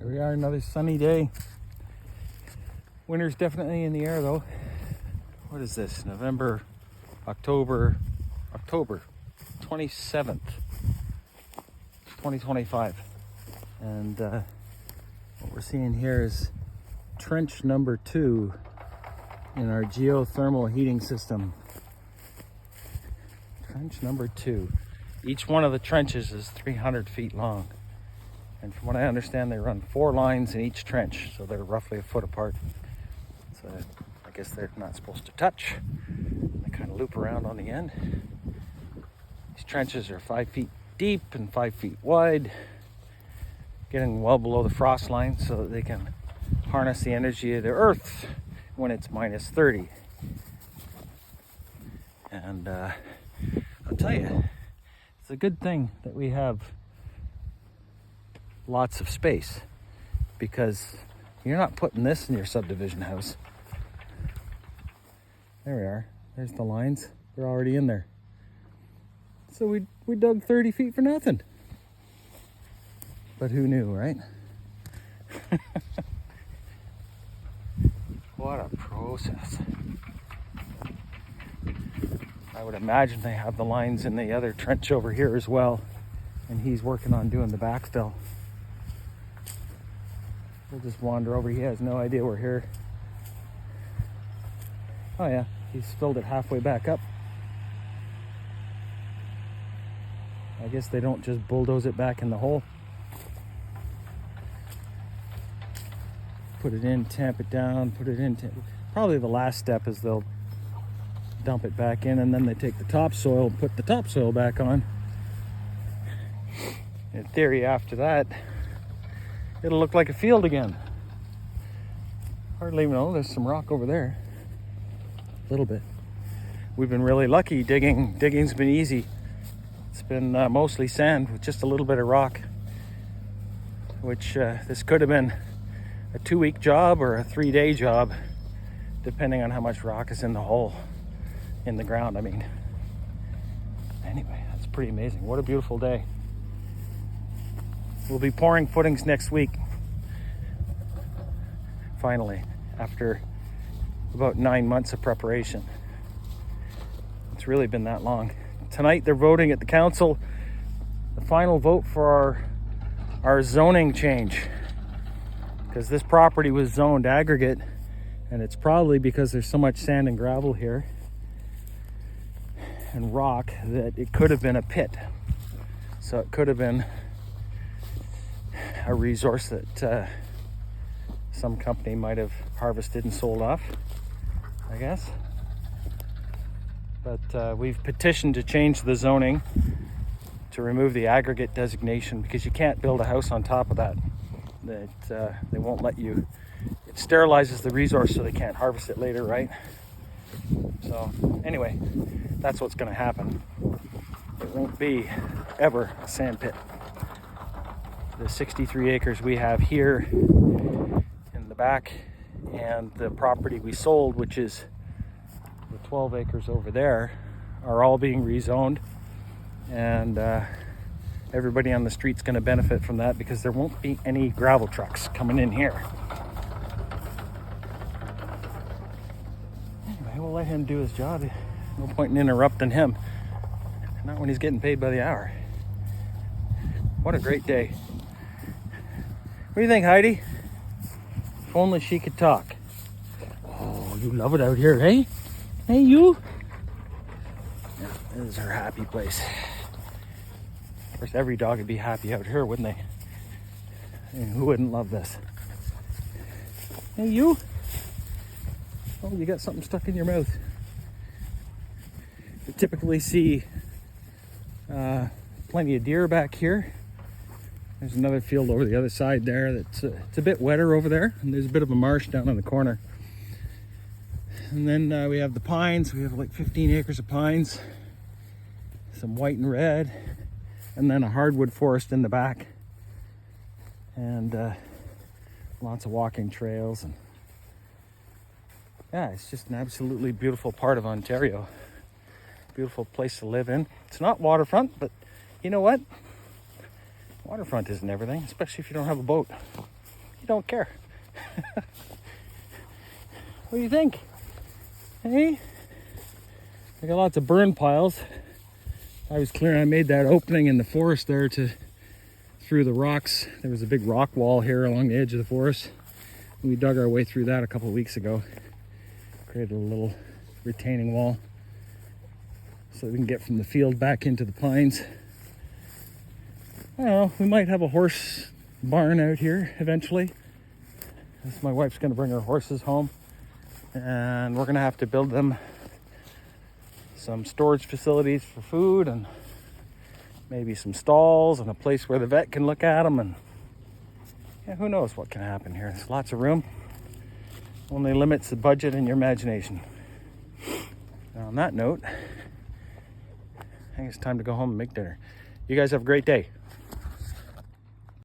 Here we are, another sunny day. Winter's definitely in the air though. What is this? October 27th, 2025. And what we're seeing here is trench number 2 in our geothermal heating system. Trench number 2. Each one of the trenches is 300 feet long. And from what I understand, they run 4 lines in each trench, so they're roughly a foot apart. So I guess they're not supposed to touch. They kind of loop around on the end. These trenches are 5 feet deep and 5 feet wide, getting well below the frost line so that they can harness the energy of the earth when it's minus 30. And I'll tell you, it's a good thing that we have lots of space, because you're not putting this in your subdivision house. There we are. There's the lines. They're already in there. So we dug 30 feet for nothing. But who knew, right? What a process. I would imagine they have the lines in the other trench over here as well. And he's working on doing the backfill. We'll just wander over. He has no idea we're here. Oh yeah, he's filled it halfway back up. I guess they don't just bulldoze it back in the hole. Put it in, tamp it down, put it in. Probably the last step is they'll dump it back in, and then they take the topsoil and put the topsoil back on. In theory, after that, it'll look like a field again. Hardly even know, there's some rock over there. A little bit. We've been really lucky digging. Digging's been easy. It's been mostly sand with just a little bit of rock, which this could have been a 2-week job or a 3-day job, depending on how much rock is in the hole, in the ground, I mean. Anyway, that's pretty amazing. What a beautiful day. We'll be pouring footings next week. Finally, after about 9 months of preparation. It's really been that long. Tonight they're voting at the council, the final vote for our zoning change. Because this property was zoned aggregate, and it's probably because there's so much sand and gravel here and rock that it could have been a pit. So it could have been a resource that some company might have harvested and sold off, I guess. But we've petitioned to change the zoning to remove the aggregate designation, because you can't build a house on top of that. They won't let you. It sterilizes the resource so they can't harvest it later, right? So anyway, that's what's going to happen. It won't be ever a sand pit. The 63 acres we have here in the back, and the property we sold, which is the 12 acres over there, are all being rezoned, and everybody on the street's going to benefit from that, because there won't be any gravel trucks coming in here. Anyway, we'll let him do his job. No point in interrupting him, not when he's getting paid by the hour. What a great day. What do you think, Heidi? If only she could talk. Oh, you love it out here, hey? Hey, you? Yeah, this is her happy place. Of course, every dog would be happy out here, wouldn't they? I mean, who wouldn't love this? Hey, you? Oh, you got something stuck in your mouth. You typically see plenty of deer back here. There's another field over the other side there that's it's a bit wetter over there, and there's a bit of a marsh down in the corner. And then we have the pines. We have like 15 acres of pines, some white and red, and then a hardwood forest in the back, and lots of walking trails. And yeah, it's just an absolutely beautiful part of Ontario. Beautiful place to live in. It's not waterfront, but you know what? Waterfront isn't everything, especially if you don't have a boat. don't care. What do you think? Hey? I got lots of burn piles. I was clearing, I made that opening in the forest there through the rocks. There was a big rock wall here along the edge of the forest. We dug our way through that a couple of weeks ago. Created a little retaining wall so we can get from the field back into the pines. I don't know, we might have a horse barn out here eventually. My wife's gonna bring her horses home, and we're gonna have to build them some storage facilities for food, and maybe some stalls and a place where the vet can look at them, and yeah, who knows what can happen here. There's lots of room. Only limits the budget and your imagination. Now, on that note, I think it's time to go home and make dinner. You guys have a great day.